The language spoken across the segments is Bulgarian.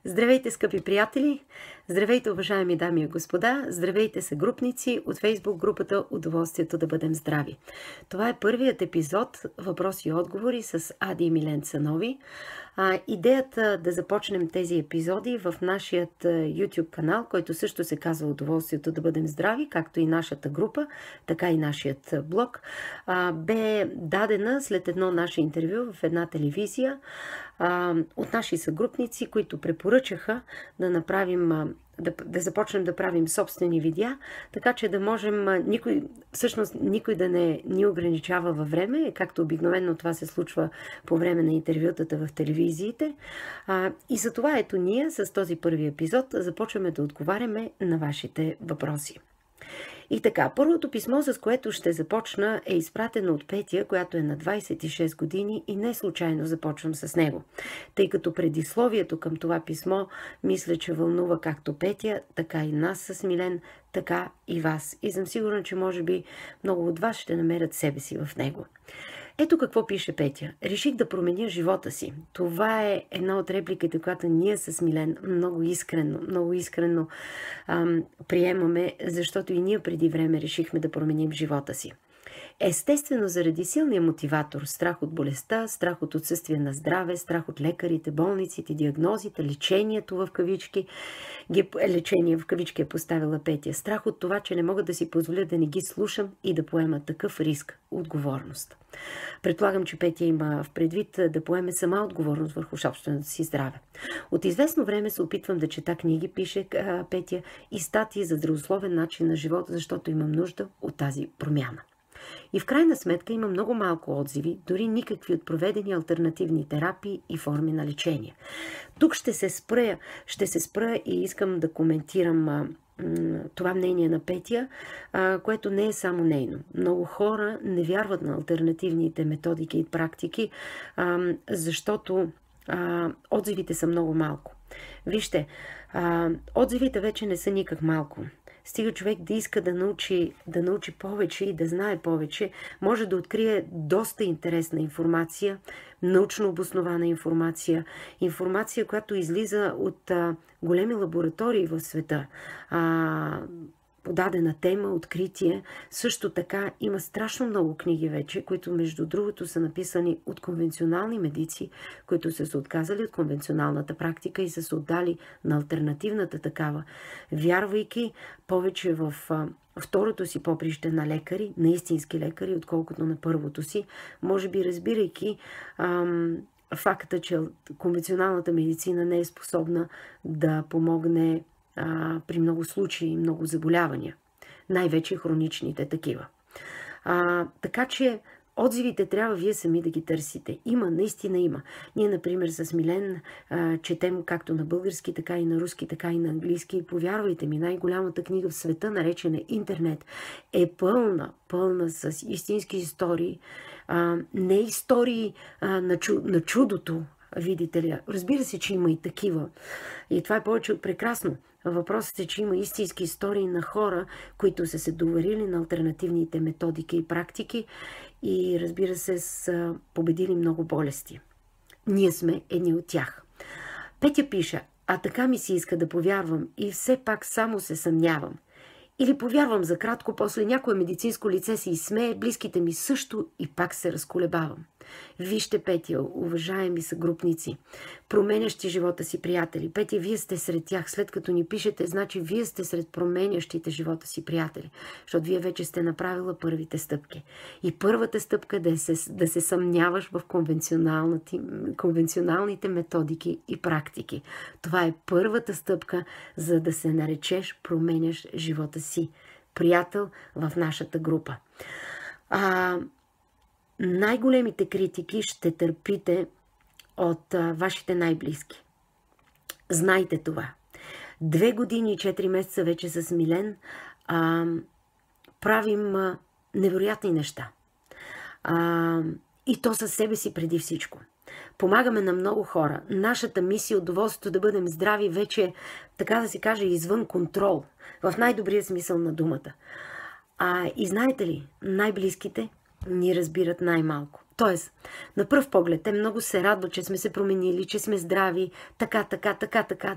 Здравейте, скъпи приятели! Здравейте, уважаеми дами и господа! Здравейте, съгрупници от Фейсбук групата "Удоволствието да бъдем здрави". Това е първият епизод "Въпроси и отговори" с Ади и Милен Цанови. Идеята да започнем тези епизоди в нашият YouTube канал, който също се казва "Удоволствието да бъдем здрави", както и нашата група, така и нашият блог, бе дадена след едно наше интервю в една телевизия от наши съгрупници, които препоръчаха да направим, да започнем да правим собствени видеа, така че да можем никой да не ни ограничава във време, както обикновено това се случва по време на интервютата в телевизиите. И за това ето ние с този първи епизод започваме да отговаряме на вашите въпроси. И така, първото писмо, с което ще започна, е изпратено от Петя, която е на 26 години и не случайно започвам с него. Тъй като предисловието към това писмо, мисля, че вълнува както Петя, така и нас с Милен, така и вас. И съм сигурна, че може би много от вас ще намерят себе си в него. Ето какво пише Петя. Реших да променя живота си. Това е една от репликите, която ние с Милен много искрено приемаме, защото и ние преди време решихме да променим живота си. Естествено, заради силния мотиватор, страх от болестта, страх от отсъствие на здраве, страх от лекарите, болниците, диагнозите, лечението в кавички, лечение в кавички е поставила Петя, страх от това, че не мога да си позволя да не ги слушам и да поема такъв риск, отговорност. Предполагам, че Петя има в предвид да поеме сама отговорност върху собственото си здраве. От известно време се опитвам да чета книги, пише Петя, и статии за здравословен начин на живота, защото имам нужда от тази промяна. И в крайна сметка има много малко отзиви, дори никакви от проведени алтернативни терапии и форми на лечение. Тук ще се спра и искам да коментирам това мнение на Петя, което не е само нейно. Много хора не вярват на алтернативните методики и практики, защото отзивите са много малко. Вижте, отзивите вече не са никак малко. Стига човек да иска да научи повече и да знае повече, може да открие доста интересна информация, научно обоснована информация, която излиза от големи лаборатории в света. По дадена тема, откритие. Също така има страшно много книги вече, които между другото са написани от конвенционални медици, които са се отказали от конвенционалната практика и са се отдали на алтернативната такава, вярвайки повече в второто си поприще на лекари, на истински лекари, отколкото на първото си, може би разбирайки факта, че конвенционалната медицина не е способна да помогне при много случаи, много заболявания. Най-вече хроничните такива. Така че отзивите трябва вие сами да ги търсите. Наистина има. Ние, например, с Милен четем както на български, така и на руски, така и на английски. Повярвайте ми, най-голямата книга в света, наречена интернет, е пълна с истински истории. Не истории на чудото, видите ли. Разбира се, че има и такива. И това е повече от прекрасно. Въпросът е, че има истински истории на хора, които са се доверили на алтернативните методики и практики и, разбира се, са победили много болести. Ние сме едни от тях. Петя пише: така ми се иска да повярвам и все пак само се съмнявам. Или повярвам за кратко, после някое медицинско лице се изсмее, близките ми също и пак се разколебавам. Вижте, Петя, уважаеми съгрупници, променящи живота си приятели. Петя, вие сте сред тях. След като ни пишете, значи вие сте сред променящите живота си приятели. Защото вие вече сте направила първите стъпки. И първата стъпка да се съмняваш в конвенционалните методики и практики. Това е първата стъпка, за да се наречеш променящ живота си приятел в нашата група. Най-големите критики ще търпите от вашите най-близки. Знайте това. 2 години и 4 месеца вече с Милен правим невероятни неща. И то със себе си преди всичко. Помагаме на много хора. Нашата мисия, удоволствието да бъдем здрави, вече, така да се каже, извън контрол. В най-добрия смисъл на думата. И знаете ли, най-близките ни разбират най-малко. Тоест, на пръв поглед, те много се радват, че сме се променили, че сме здрави, така,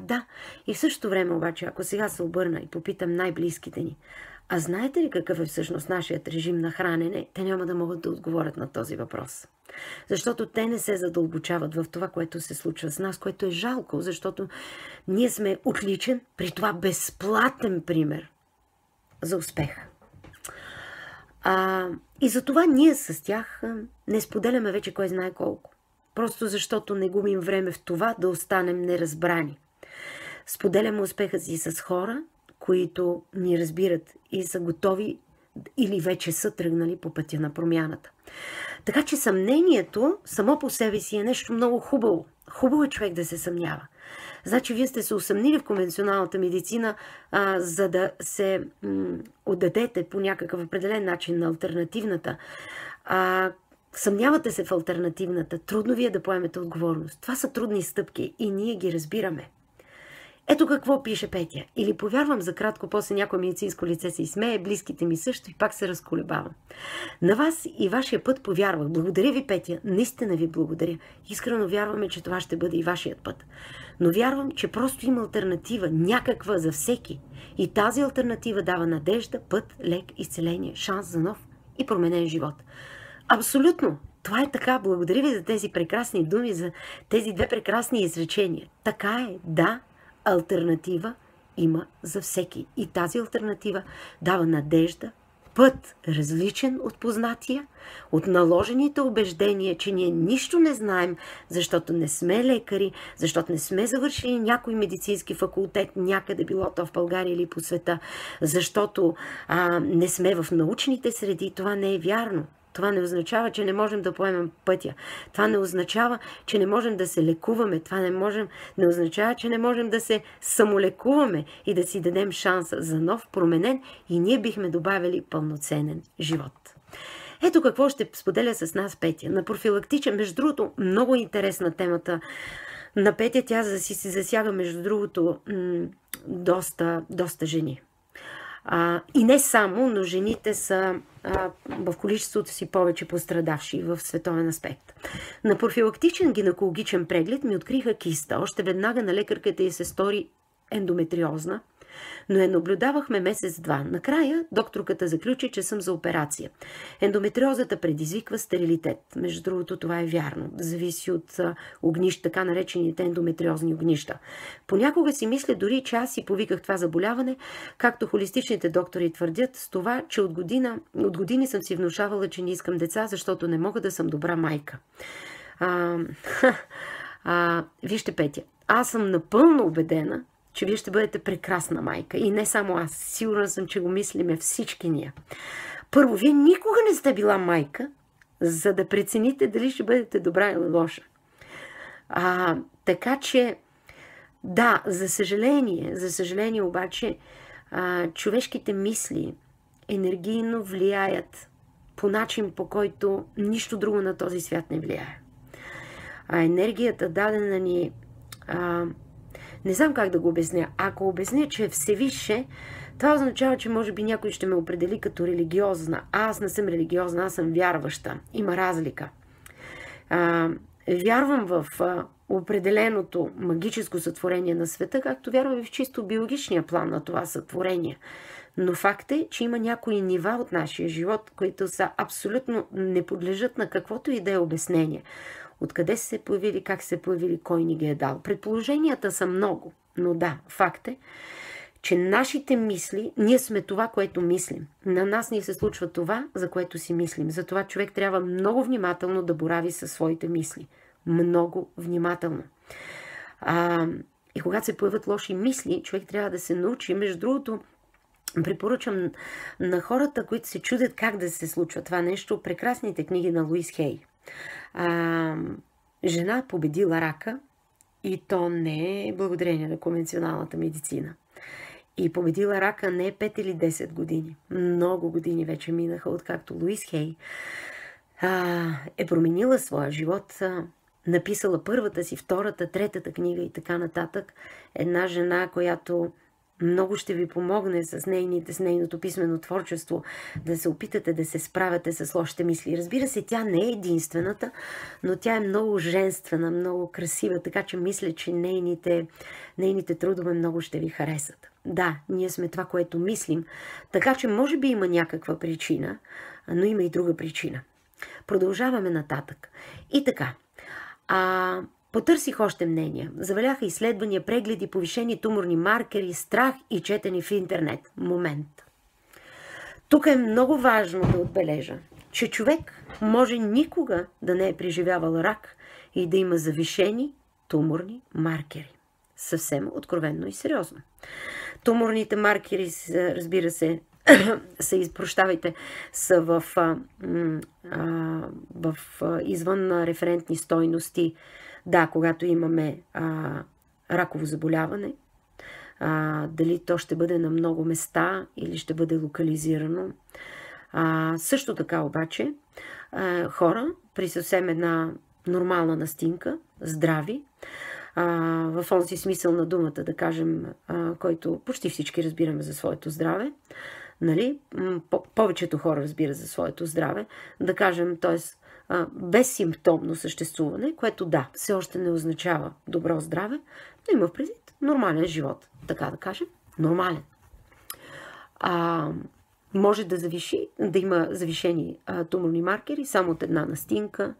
да. И в същото време обаче, ако сега се обърна и попитам най-близките ни, а знаете ли какъв е всъщност нашият режим на хранене, те няма да могат да отговорят на този въпрос. Защото те не се задълбочават в това, което се случва с нас, което е жалко, защото ние сме отличен, при това безплатен пример за успех. И затова ние с тях не споделяме вече кой знае колко. Просто защото не губим време в това да останем неразбрани. Споделяме успеха си с хора, които ни разбират и са готови или вече са тръгнали по пътя на промяната. Така че съмнението само по себе си е нещо много хубаво. Хубаво е човек да се съмнява. Значи вие сте се усъмнили в конвенционалната медицина, за да се отдадете по някакъв определен начин на алтернативната. Съмнявате се в алтернативната. Трудно ви е да поемете отговорност. Това са трудни стъпки и ние ги разбираме. Ето какво пише Петя. Или повярвам за кратко, после някое медицинско лице се изсмее, близките ми също и пак се разколебавам. На вас и вашия път повярвах. Благодаря ви, Петя. Наистина ви благодаря. Искрено вярваме, че това ще бъде и вашият път. Но вярвам, че просто има алтернатива, някаква за всеки. И тази алтернатива дава надежда, път, лек, изцеление, шанс за нов и променен живот. Абсолютно. Това е така. Благодаря ви за тези прекрасни думи, за тези две прекрасни изречения. Така е, да. Алтернатива има за всеки. И тази алтернатива дава надежда, път различен от познатия, от наложените убеждения, че ние нищо не знаем, защото не сме лекари, защото не сме завършили някой медицински факултет, някъде било то в България или по света, защото не сме в научните среди. Това не е вярно. Това не означава, че не можем да поемем пътя. Това не означава, че не можем да се лекуваме. Това не означава, че не можем да се самолекуваме и да си дадем шанса за нов, променен и ние бихме добавили пълноценен живот. Ето какво ще споделя с нас Петя. На профилактичен, между другото, много интересна темата на Петя. Тя си засяга, между другото, доста жени. И не само, но жените са в количеството си повече пострадавши в световен аспект. На профилактичен гинекологичен преглед ми откриха киста. Още веднага на лекарката й се стори ендометриозна, но я наблюдавахме месец-два. Накрая докторката заключи, че съм за операция. Ендометриозата предизвиква стерилитет. Между другото, това е вярно. Зависи от огнища, така наречените ендометриозни огнища. Понякога си мисля дори, че аз си повиках това заболяване, както холистичните доктори твърдят, с това, че от години съм си внушавала, че не искам деца, защото не мога да съм добра майка. Вижте, Петя, аз съм напълно убедена, че вие ще бъдете прекрасна майка. И не само аз. Сигурна съм, че го мислиме всички ние. Първо, вие никога не сте била майка, за да прецените дали ще бъдете добра или лоша. Така че, да, за съжаление обаче, човешките мисли енергийно влияят по начин, по който нищо друго на този свят не влияе. Енергията дадена ни... Не знам как да го обясня. Ако обясня, че е всевисше, това означава, че може би някой ще ме определи като религиозна. Аз не съм религиозна, аз съм вярваща. Има разлика. Вярвам в определеното магическо сътворение на света, както вярвам и в чисто биологичния план на това сътворение. Но факт е, че има някои нива от нашия живот, които са абсолютно не подлежат на каквото и да е обяснение. Откъде са се появили, как се появили, кой ни ги е дал. Предположенията са много, но да, факт е, че нашите мисли, ние сме това, което мислим. На нас ни се случва това, за което си мислим. Затова човек трябва много внимателно да борави със своите мисли. Много внимателно. И когато се появят лоши мисли, човек трябва да се научи. Между другото, препоръчам на хората, които се чудят как да се случва това нещо, прекрасните книги на Луис Хей. Жена победила рака и то не е благодарение на конвенционалната медицина. И победила рака не е 5 или 10 години. Много години вече минаха, откакто Луис Хей е променила своя живот, написала първата си, втората, третата книга и така нататък. Една жена, която Много ще ви помогне с нейното писмено творчество да се опитате да се справяте с лошите мисли. Разбира се, тя не е единствената, но тя е много женствена, много красива, така че мисля, че нейните трудове много ще ви харесат. Да, ние сме това, което мислим, така че може би има някаква причина, но има и друга причина. Продължаваме нататък. И така, потърсих още мнения. Заваляха изследвания, прегледи, повишени туморни маркери, страх и четени в интернет. Момент. Тук е много важно да отбележа, че човек може никога да не е преживявал рак и да има завишени туморни маркери. Съвсем откровенно и сериозно. Туморните маркери, разбира се, са в извън референтни стойности. Да, когато имаме раково заболяване, дали то ще бъде на много места или ще бъде локализирано. Също така обаче, хора при съвсем една нормална настинка, здрави, в онзи смисъл на думата, да кажем, който почти всички разбираме за своето здраве, нали? Повечето хора разбира за своето здраве, да кажем, т.е. безсимптомно съществуване, което да, все още не означава добро здраве, но има в предвид нормален живот, така да кажем, нормален. Може да има завишени туморни маркери само от една настинка,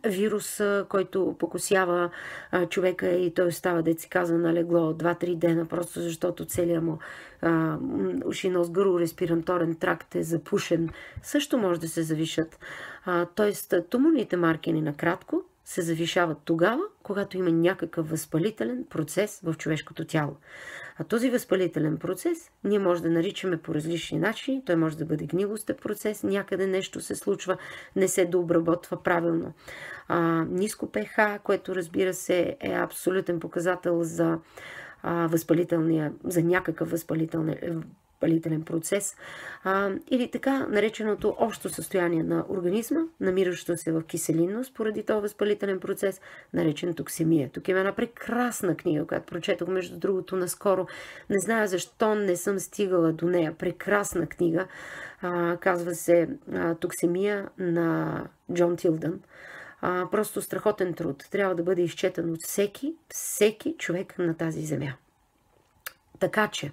вирус, който покосява човека и той остава, да се казва, на легло 2-3 дена, просто защото целият му уши, нос, гърло, респираторен тракт е запушен, също може да се завишат. Тоест, туморните маркери накратко се завишават тогава, когато има някакъв възпалителен процес в човешкото тяло. А този възпалителен процес ние може да наричаме по различни начини. Той може да бъде гнилостен процес, някъде нещо се случва, не се дообработва правилно. Ниско pH, което разбира се е абсолютен показател за някакъв възпалителен процес, или така нареченото общо състояние на организма, намиращо се в киселинност поради този възпалителен процес, наречен токсемия. Тук има една прекрасна книга, която прочетох, между другото, наскоро. Не зная защо не съм стигала до нея. Прекрасна книга. Казва се "Токсемия" на Джон Тилдън. Просто страхотен труд. Трябва да бъде изчетен от всеки човек на тази земя. Така че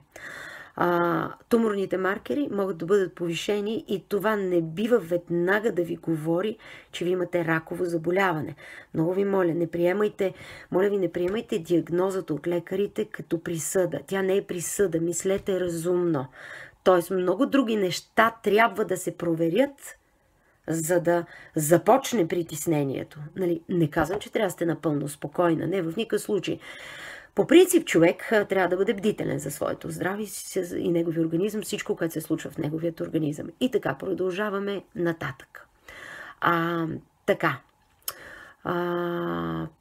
туморните маркери могат да бъдат повишени и това не бива веднага да ви говори, че ви имате раково заболяване. Много ви моля, не приемайте диагнозата от лекарите като присъда. Тя не е присъда, мислете разумно. Тоест, много други неща трябва да се проверят, за да започне притеснението. Нали? Не казвам, че трябва да сте напълно спокойна. Не, в никакъв случай. По принцип, човек трябва да бъде бдителен за своето здраве и неговия организъм, всичко, което се случва в неговият организъм. И така, продължаваме нататък.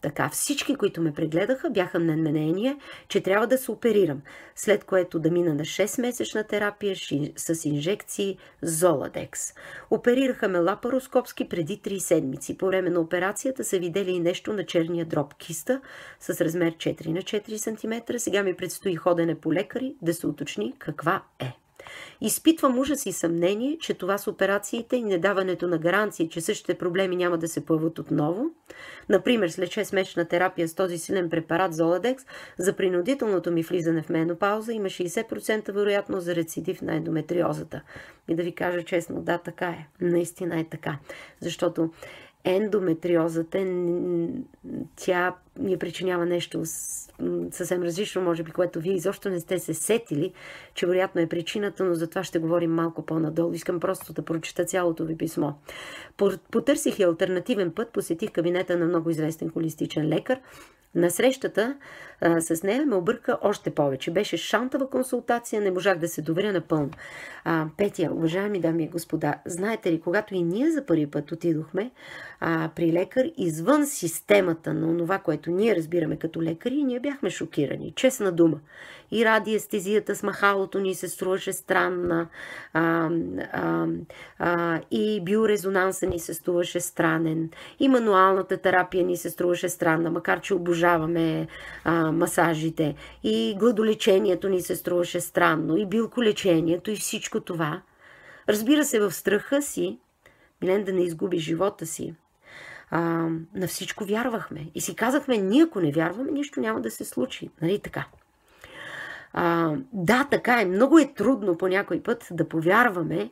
Така, всички, които ме прегледаха, бяха на мнение, че трябва да се оперирам, след което да мина на 6-месечна терапия с инжекции Золадекс. Оперираха ме лапароскопски преди 3 седмици. По време на операцията са видели и нещо на черния дроб, киста с размер 4 на 4 см. Сега ми предстои ходене по лекари да се уточни каква е. Изпитвам ужас и съмнение, че това с операциите и недаването на гаранции, че същите проблеми няма да се появят отново. Например, след 6-месечна терапия с този силен препарат Золадекс, за принудителното ми влизане в менопауза има 60% вероятност за рецидив на ендометриозата. И да ви кажа честно, да, така е. Наистина е така. Защото ендометриозата, тя ни причинява нещо съвсем различно, може би, което вие изобщо не сте се сетили, че вероятно е причината, но за това ще говорим малко по-надолу. Искам просто да прочета цялото ви писмо. Потърсих и алтернативен път, посетих кабинета на много известен холистичен лекар. На срещата с нея ме обърка още повече. Беше шантава консултация, не можах да се доверя напълно. Петя, уважаеми дами и господа, знаете ли, когато и ние за първи път отидохме при лекар извън системата на това, което ние разбираме като лекари, ние бяхме шокирани. Честна дума. И радиестезията с махалото ни се струваше странна. И биорезонанса ни се струваше странен. И мануалната терапия ни се струваше странна, макар че обожаваме масажите. И гладолечението ни се струваше странно. И билколечението и всичко това. Разбира се, в страха си, Милен да не изгуби живота си, на всичко вярвахме. И си казахме, ние ако не вярваме, нищо няма да се случи. Нали така? Да, така е. Много е трудно по някой път да повярваме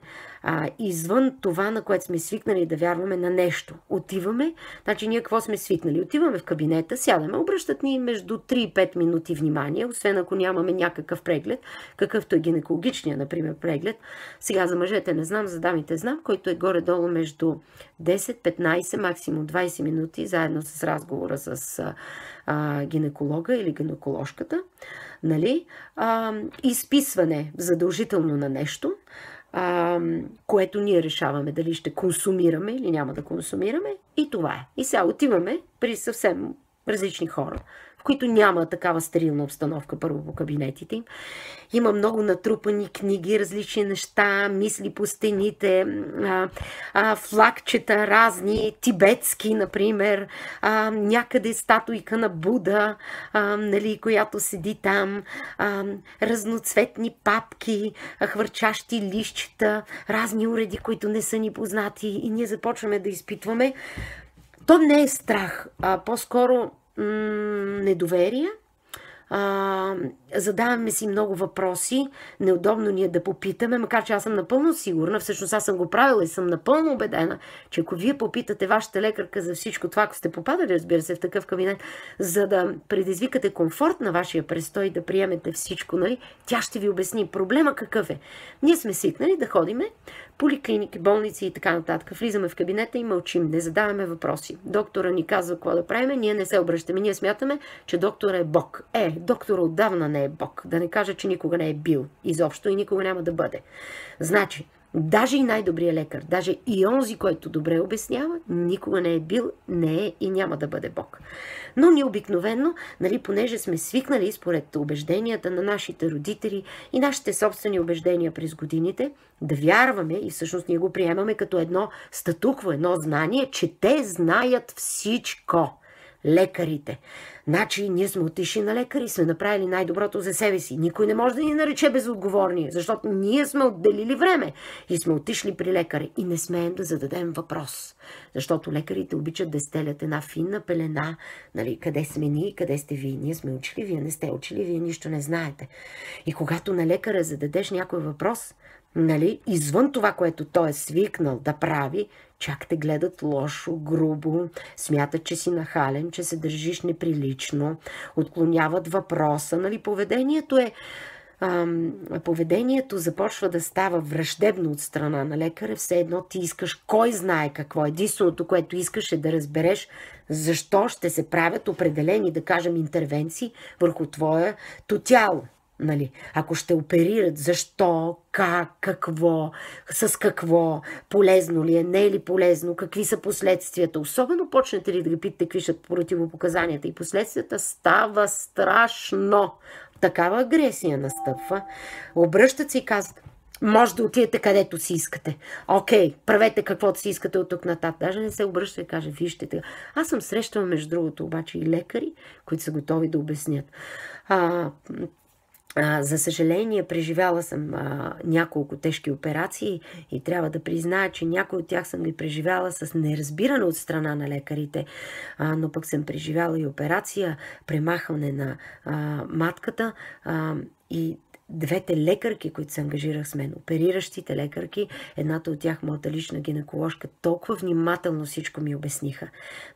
извън това, на което сме свикнали да вярваме на нещо. Отиваме, значи ние какво сме свикнали? Отиваме в кабинета, сядаме, обръщат ни между 3 и 5 минути внимание, освен ако нямаме някакъв преглед, какъвто е гинекологичния, например, преглед. Сега за мъжете не знам, за дамите знам, който е горе-долу между 10-15, максимум 20 минути, заедно с разговора с гинеколога или гинеколожката. Нали? Изписване задължително на нещо, което ние решаваме дали ще консумираме или няма да консумираме. И това е. И сега отиваме при съвсем различни хора, в които няма такава стерилна обстановка първо по кабинетите им. Има много натрупани книги, различни неща, мисли по стените, флагчета разни, тибетски, например, някъде статуйка на Буда, нали, която седи там, разноцветни папки, хвърчащи листчета, разни уреди, които не са ни познати и ние започваме да изпитваме. То не е страх, а по-скоро недоверие. Задаваме си много въпроси, неудобно ни е да попитаме, макар че аз съм напълно сигурна, всъщност аз съм го правила и съм напълно убедена, че ако вие попитате вашата лекарка за всичко това, ако сте попадали, разбира се, в такъв кабинет, за да предизвикате комфорт на вашия престой, да приемете всичко, нали, тя ще ви обясни проблема какъв е. Ние сме свикнали да ходиме поликлиники, болници и така нататък. Влизаме в кабинета и мълчим, не задаваме въпроси. Доктора ни казва какво да правим, ние не се обръщаме, ние смятаме, че доктора е Бог. Доктора отдавна не е Бог. Да не кажа, че никога не е бил изобщо и никога няма да бъде. Значи, даже и най-добрият лекар, даже и онзи, който добре обяснява, никога не е бил, не е и няма да бъде Бог. Но ние обикновено, нали, понеже сме свикнали според убежденията на нашите родители и нашите собствени убеждения през годините, да вярваме и всъщност ние го приемаме като едно статукво, едно знание, че те знаят всичко. Лекарите. Значи ние сме отишли на лекари, сме направили най-доброто за себе си. Никой не може да ни нарече безотговорни, защото ние сме отделили време и сме отишли при лекари и не смеем да зададем въпрос. Защото лекарите обичат да стелят една финна пелена, нали, къде сме ние, къде сте вие. Ние сме учили, вие не сте учили, вие нищо не знаете. И когато на лекаря зададеш някой въпрос, нали, извън това, което той е свикнал да прави, чак те гледат лошо, грубо, смятат, че си нахален, че се държиш неприлично, отклоняват въпроса. Нали, поведението започва да става враждебно от страна на лекаря. Все едно ти искаш, кой знае какво. Единственото, което искаш е да разбереш защо ще се правят определени, да кажем, интервенции върху твоето тяло. Нали, ако ще оперират, защо, как, какво, с какво, полезно ли е, не е ли полезно, какви са последствията. Особено почнете ли да ги питате какви са противопоказанията и последствията, става страшно. Такава агресия настъпва. Обръщат се и казват, може да отидете където си искате. Окей, правете каквото си искате от тук нататък. Даже не се обръща и каже, вижте така. Аз съм срещала между другото обаче и лекари, които са готови да обяснят. За съжаление, преживяла съм няколко тежки операции и трябва да призная, че някои от тях съм ги преживяла с неразбиране от страна на лекарите, но пък съм преживяла и операция, премахване на матката и двете лекарки, които се ангажирах с мен, опериращите лекарки, едната от тях, моята лична гинеколожка, толкова внимателно всичко ми обясниха.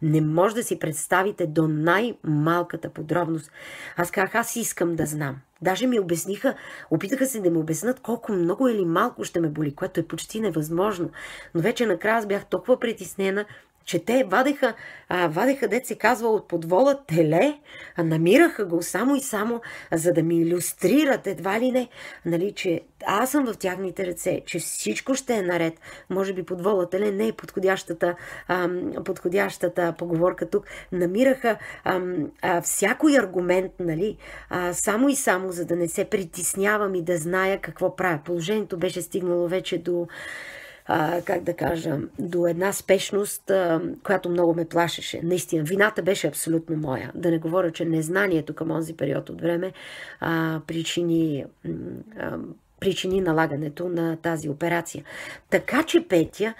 Не може да си представите до най-малката подробност. Аз казах, аз искам да знам. Даже ми обясниха, опитаха се да ми обяснат колко много или малко ще ме боли, което е почти невъзможно. Но вече накрая аз бях толкова притеснена, че те вадеха, дет се казва, от подвола теле, намираха го само и само, за да ми илюстрират едва ли не, нали, че аз съм в тяхните ръце, че всичко ще е наред. Може би подвола теле не е подходящата поговорка тук. Намираха всякой аргумент, нали, само и само, за да не се притеснявам и да зная какво правя. Положението беше стигнало вече до как да кажа, до една спешност, която много ме плашеше. Наистина, вината беше абсолютно моя. Да не говоря, че незнанието към онзи период от време причини налагането на тази операция. Така че, Петя,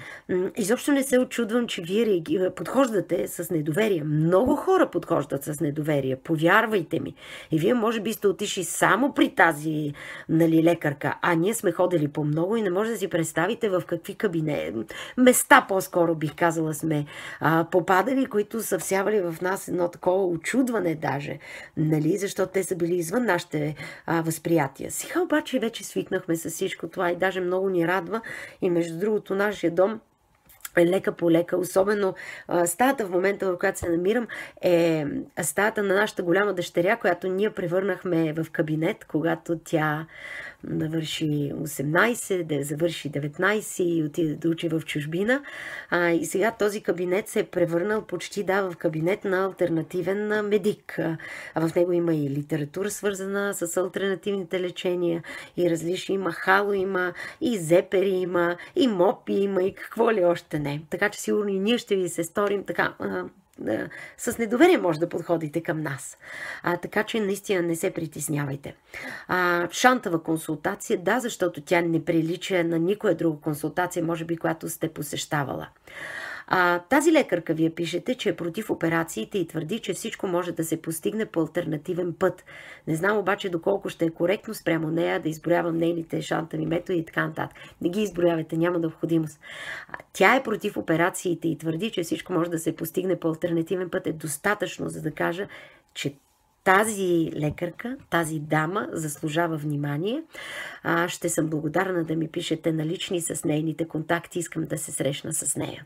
изобщо не се очудвам, че вие подхождате с недоверие. Много хора подхождат с недоверие, повярвайте ми. И вие може би сте отишли само при тази, нали, лекарка, а ние сме ходили по много и не може да си представите в какви места, по-скоро бих казала, сме попадали, които са всявали в нас едно такова очудване даже, нали, защото те са били извън нашите възприятия. Сега обаче вече свикнахме с всичко това и даже много ни радва. И между другото, нашия дом лека по лека, особено стаята в момента, в която се намирам, е стаята на нашата голяма дъщеря, която ние превърнахме в кабинет, когато тя навърши 18, да завърши 19 и отиде да учи в чужбина. И сега този кабинет се е превърнал почти в кабинет на алтернативен медик. В него има и литература, свързана с алтернативните лечения, и различни има хало, има и зепери, има и мопи, има и какво ли още не. Така че сигурно и ние ще ви се сторим така. С недоверие може да подходите към нас. Така че наистина не се притеснявайте. Шантава консултация, да, защото тя не прилича на никоя друга консултация, може би, която сте посещавала. Тази лекарка, вие пишете, че е против операциите и твърди, че всичко може да се постигне по алтернативен път. Не знам обаче доколко ще е коректно спрямо нея да изброявам нейните шантави методи и така нататък. Не ги изброявайте, няма необходимост. Тя е против операциите и твърди, че всичко може да се постигне по алтернативен път, е достатъчно, за да кажа, че тази лекарка, тази дама заслужава внимание. Ще съм благодарна да ми пишете налични с нейните контакти. Искам да се срещна с нея.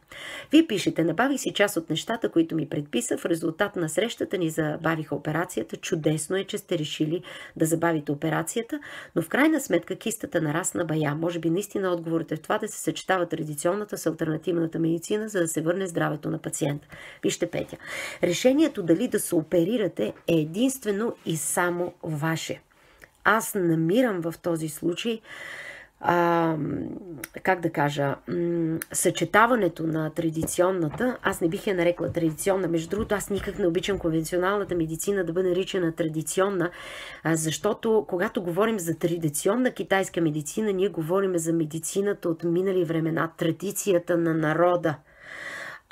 Вие пишете: набавих си част от нещата, които ми предписа. В резултат на срещата ни забавиха операцията. Чудесно е, че сте решили да забавите операцията, но в крайна сметка кистата нарасна бая. Може би наистина отговорът е в това да се съчетава традиционната с алтернативната медицина, за да се върне здравето на пациента. Вижте, Петя, решението дали да се оперирате е единствено и само ваше. Аз намирам в този случай, как да кажа, съчетаването на традиционната, аз не бих я нарекла традиционна, между другото, аз никак не обичам конвенционалната медицина да бъде наричана традиционна, защото когато говорим за традиционна китайска медицина, ние говорим за медицината от минали времена, традицията на народа.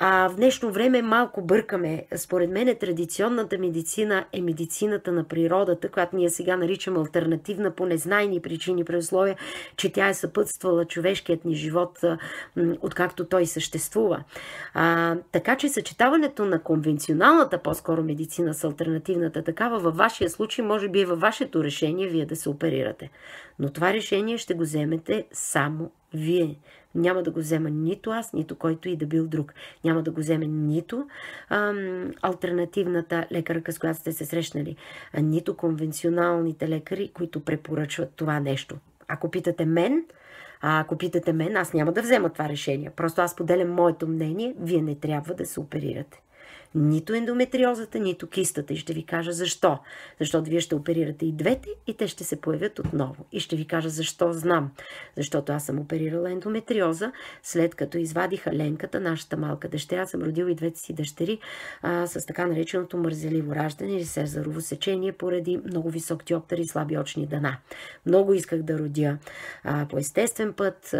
В днешно време малко бъркаме. Според мен традиционната медицина е медицината на природата, която ние сега наричаме алтернативна по незнайни причини, при условие, че тя е съпътствала човешкият ни живот, откакто той съществува. Така че съчетаването на конвенционалната по-скоро медицина с алтернативната такава, във вашия случай, може би е във вашето решение вие да се оперирате. Но това решение ще го вземете само вие. Няма да го взема нито аз, нито който и да бил друг. Няма да го вземе нито алтернативната лекарка, с която сте се срещнали, нито конвенционалните лекари, които препоръчват това нещо. Ако питате мен, аз няма да взема това решение. Просто аз поделям моето мнение, вие не трябва да се оперирате. Нито ендометриозата, нито кистата. И ще ви кажа защо. Защото вие ще оперирате и двете и те ще се появят отново. И ще ви кажа защо знам. Защото аз съм оперирала ендометриоза, след като извадиха Ленката, нашата малка дъщеря. Съм родила и двете си дъщери с така нареченото мързеливо раждане или сезарово сечение поради много висок диоптер и слаби очни дъна. Много исках да родя по естествен път.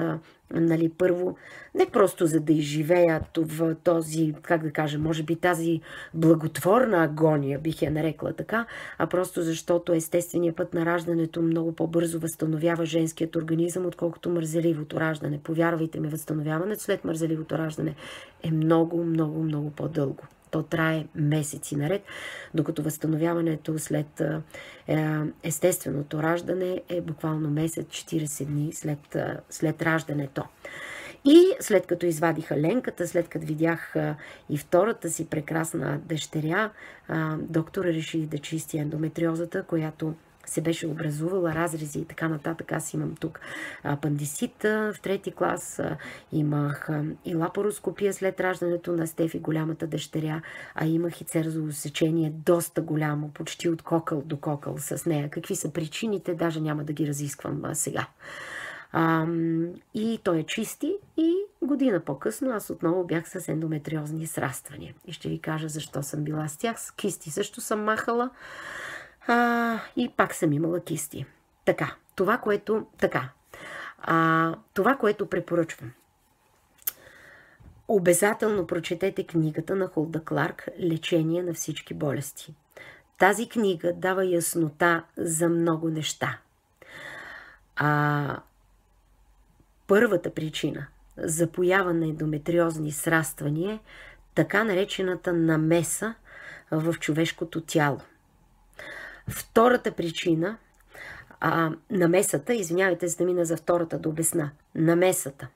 Нали, първо, не просто за да изживея в този, как да кажа, може би тази благотворна агония, бих я нарекла така, а просто защото естественият път на раждането много по-бързо възстановява женският организъм, отколкото мързеливото раждане. Повярвайте ми, възстановяването след мързеливото раждане е много, много, много по-дълго. То трае месеци наред, докато възстановяването след естественото раждане е буквално месец, 40 дни след раждането. И след като извадиха Ленката, след като видях и втората си прекрасна дъщеря, доктор реши да чисти ендометриозата, която се беше образувала, разрези и така нататък. Аз имам тук апандисит в 3-ти клас, имах и лапароскопия след раждането на Стефи, голямата дъщеря, а имах и церзово сечение доста голямо, почти от кокъл до кокъл с нея. Какви са причините, даже няма да ги разисквам сега. И той е чисти и година по-късно аз отново бях с ендометриозни сраствания. И ще ви кажа защо съм била с тях. С кисти също съм махала. И пак съм имала кисти. Това, което препоръчвам. Обязателно прочетете книгата на Хулда Кларк "Лечение на всички болести". Тази книга дава яснота за много неща. Първата причина за поява на ендометриозни сраствания е така наречената намеса в човешкото тяло. Втората причина, намесата, извинявайте, за да мина за втората да обясна, намесата.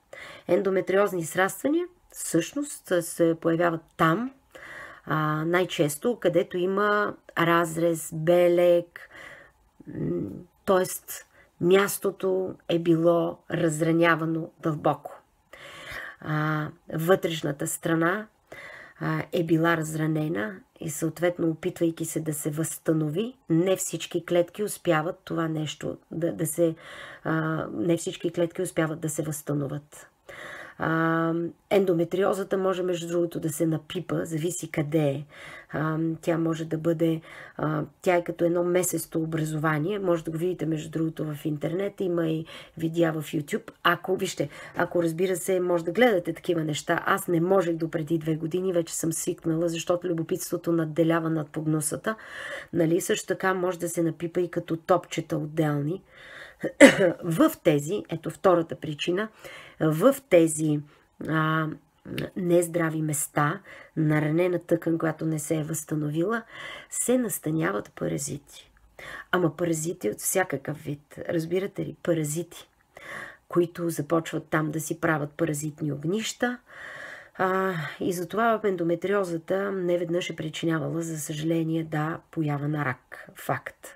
Ендометриозни сраствания всъщност се появяват там, най-често, където има разрез, белег, т.е. мястото е било разранявано дълбоко. Вътрешната страна е била разранена и съответно, опитвайки се да се възстанови, не всички клетки успяват това нещо не всички клетки успяват да се възстановят. Ендометриозата може, между другото, да се напипа, зависи къде е. Тя може да бъде, тя е като едно месесто образование, може да го видите, между другото, в интернет, има и видеа в YouTube. Ако разбира се, може да гледате такива неща. Аз не можех до преди 2 години, вече съм свикнала, защото любопитството надделява над погнусата. Нали? Също така може да се напипа и като топчета отделни. В тези, ето втората причина, в тези нездрави места, на ранена тъкан, която не се е възстановила, се настаняват паразити. Ама паразити от всякакъв вид. Разбирате ли? Паразити, които започват там да си правят паразитни огнища. И затова ендометриозата неведнъж е причинявала, за съжаление, поява на рак. Факт.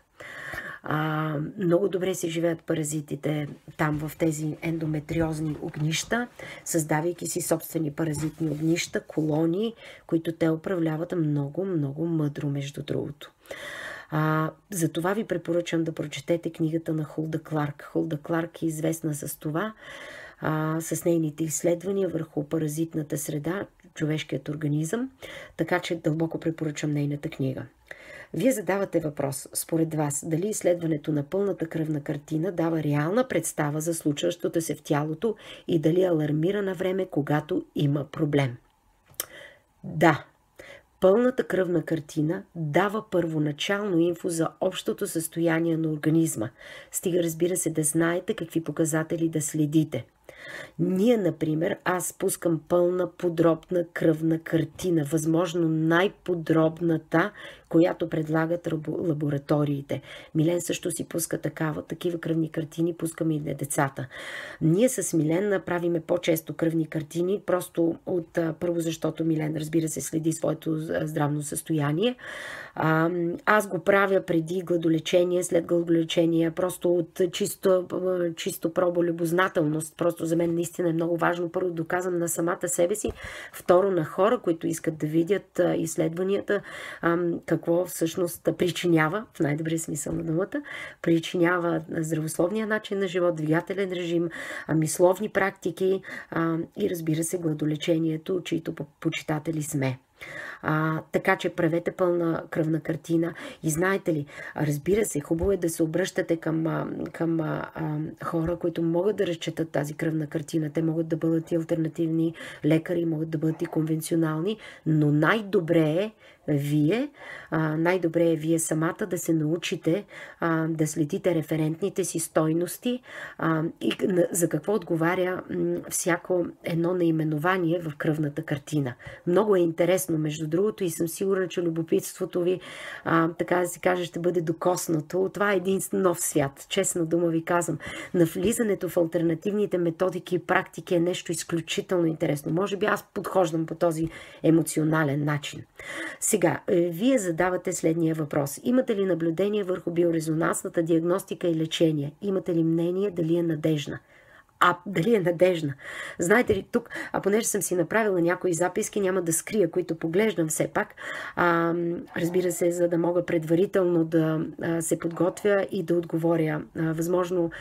Много добре си живеят паразитите там в тези ендометриозни огнища, създавайки си собствени паразитни огнища, колонии, които те управляват много, много мъдро, между другото. Затова ви препоръчам да прочетете книгата на Хулда Кларк. Хулда Кларк е известна с това, с нейните изследвания върху паразитната среда, човешкият организъм, така че дълбоко препоръчам нейната книга. Вие задавате въпрос, според вас, дали изследването на пълната кръвна картина дава реална представа за случващото се в тялото и дали алармира на време, когато има проблем. Да, пълната кръвна картина дава първоначално инфо за общото състояние на организма. Стига, разбира се, да знаете какви показатели да следите. Ние, например, аз пускам пълна, подробна кръвна картина, възможно най-подробната, която предлагат лабораториите. Милен също си пуска такива кръвни картини, пускаме и на децата. Ние с Милен правиме по-често кръвни картини, просто първо защото Милен, разбира се, следи своето здравно състояние. Аз го правя преди гладолечение, след гладолечение, просто от чисто проболюбознателност. Просто за мен наистина е много важно първо доказвам на самата себе си, второ на хора, които искат да видят изследванията, какво всъщност причинява, в най-добрия смисъл на думата, причинява здравословния начин на живот, двигателен режим, мисловни практики и, разбира се, гладолечението, чието почитатели сме. Така че правете пълна кръвна картина и знаете ли, разбира се, хубаво е да се обръщате към хора, които могат да разчетат тази кръвна картина. Те могат да бъдат и алтернативни лекари, могат да бъдат и конвенционални, но най-добре е вие самата да се научите да следите референтните си стойности и за какво отговаря всяко едно наименование в кръвната картина. Много е интересно интересно, между другото, и съм сигурна, че любопитството ви, така да се каже, ще бъде докоснато. Това е един нов свят, честна дума ви казвам. Навлизането в алтернативните методики и практики е нещо изключително интересно. Може би аз подхождам по този емоционален начин. Сега, вие задавате следния въпрос. Имате ли наблюдение върху биорезонансната диагностика и лечение? Имате ли мнение дали е надежна? Дали е надежна? Знаете ли, тук, понеже съм си направила някои записки, няма да скрия, които поглеждам все пак, разбира се, за да мога предварително да се подготвя и да отговоря, възможно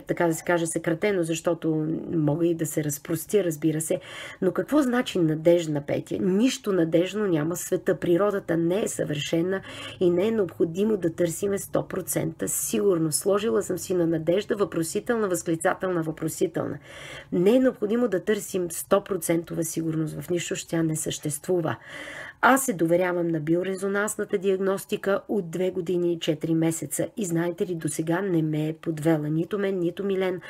така да се каже, съкратено, защото мога и да се разпростя, разбира се. Но какво значи надежна, Петя? Нищо надежно няма в света. Природата не е съвършена и не е необходимо да търсиме 100% сигурно. Сложила съм си на надежда въпросителна, въпросителна. Не е необходимо да търсим 100% сигурност в нищо, ще тя не съществува. Аз се доверявам на биорезонансната диагностика от 2 години и 4 месеца. И знаете ли, до сега не ме е подвела нито мен, нито Милен,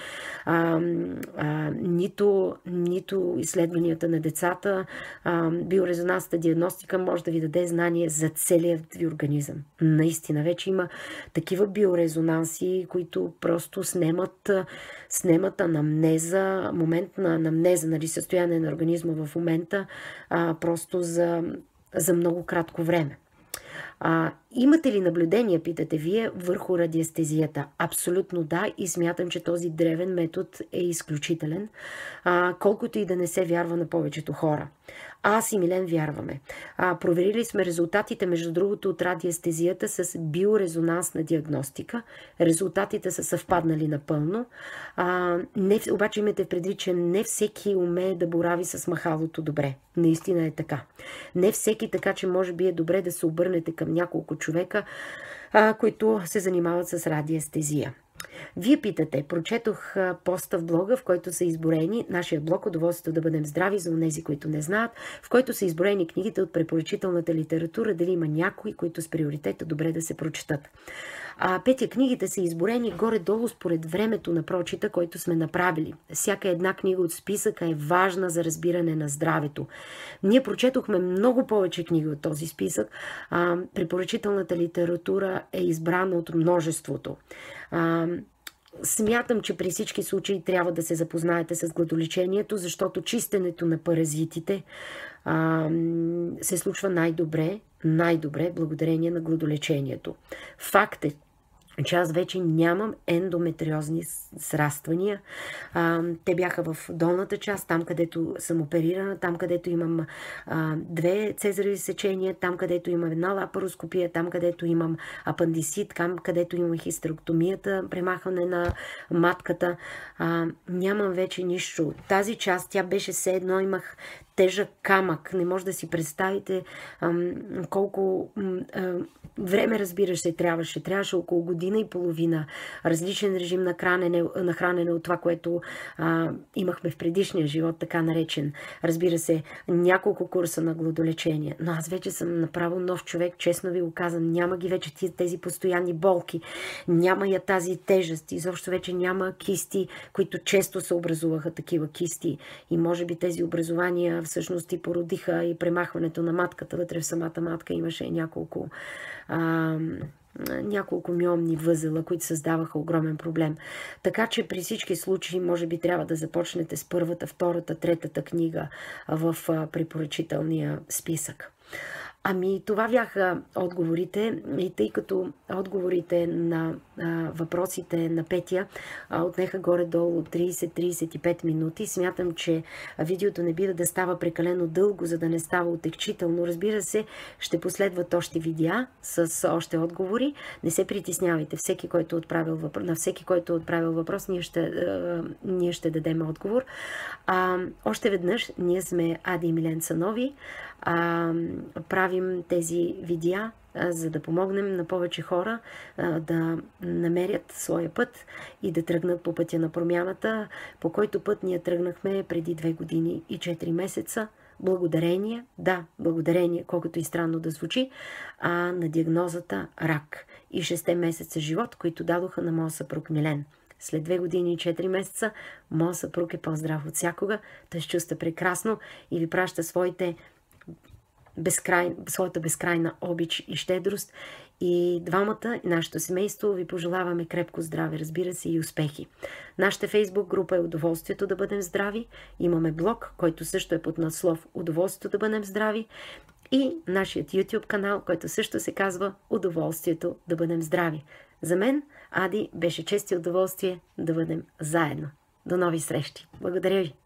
нито изследванията на децата. Биорезонансната диагностика може да ви даде знание за целия ви организъм. Наистина, вече има такива биорезонанси, които просто снемат анамнеза, момент на анамнеза, нали, състояние на организма в момента, просто за много кратко време. Имате ли наблюдение, питате вие, върху радиестезията? Абсолютно да, и смятам, че този древен метод е изключителен, колкото и да не се вярва на повечето хора. Аз и Милен вярваме. Проверили сме резултатите, между другото, от радиестезията с биорезонансна диагностика. Резултатите са съвпаднали напълно. Обаче имайте предвид, че не всеки умее да борави с махалото добре. Наистина е така. Не всеки, така че може би е добре да се обърнете към няколко човека, които се занимават с радиестезия. Вие питате, прочетох поста в блога, в който са изброени, нашия блог "Удоволствието да бъдем здрави", за онези, които не знаят, в който са изброени книгите от препоръчителната литература, дали има някои, които с приоритета добре да се прочитат. Петя, книгите са изборени горе-долу според времето на прочита, който сме направили. Всяка една книга от списъка е важна за разбиране на здравето. Ние прочетохме много повече книги от този списък. Препоръчителната литература е избрана от множеството. Смятам, че при всички случаи трябва да се запознаете с гладолечението, защото чистенето на паразитите се случва най-добре благодарение на гладолечението. Факт е, че аз вече нямам ендометриозни сраствания. Те бяха в долната част, там където съм оперирана, там където имам 2 цезарови сечения, там където имам 1 лапароскопия, там където имам апандисит, там където имам хистероктомията, премахване на матката. Нямам вече нищо. Тази част, тя беше все едно, имах тежък камък. Не може да си представите колко време, разбира се, трябваше. Трябваше около година и половина. Различен режим на хранене от това, което имахме в предишния живот, така наречен. Разбира се, няколко курса на гладолечение. Но аз вече съм направо нов човек, честно ви го казвам. Няма ги вече тези постоянни болки. Няма я тази тежест. Изобщо вече няма кисти, които често се образуваха такива кисти. И може би тези образования всъщност и породиха и премахването на матката. Вътре в самата матка имаше няколко миомни възела, които създаваха огромен проблем. Така че при всички случаи може би трябва да започнете с първата, втората, третата книга в препоръчителния списък. Това бяха отговорите, и тъй като отговорите на въпросите на Петя отнеха горе-долу 30-35 минути, смятам, че видеото не бива да става прекалено дълго, за да не става отекчително. Разбира се, ще последват още видеа с още отговори. Не се притеснявайте. На всеки, който е отправил въпрос, ние ще дадем отговор. Още веднъж, ние сме Ади и Милен Цанови. Правим тези видеа, за да помогнем на повече хора да намерят своя път и да тръгнат по пътя на промяната, по който път ние тръгнахме преди 2 години и 4 месеца. Благодарение, колкото и странно да звучи, на диагнозата рак и 6 месеца живот, които дадоха на моя съпруг Милен. След 2 години и 4 месеца моят съпруг е по-здрав от всякога. Той се чувства прекрасно и ви праща своите своята безкрайна обич и щедрост. И двамата, и нашето семейство ви пожелаваме крепко здраве, разбира се, и успехи. Нашата фейсбук група е Удоволствието да бъдем здрави. Имаме блог, който също е под надслов Удоволствието да бъдем здрави. И нашият YouTube канал, който също се казва Удоволствието да бъдем здрави. За мен, Ади, беше чест и удоволствие да бъдем заедно. До нови срещи! Благодаря ви!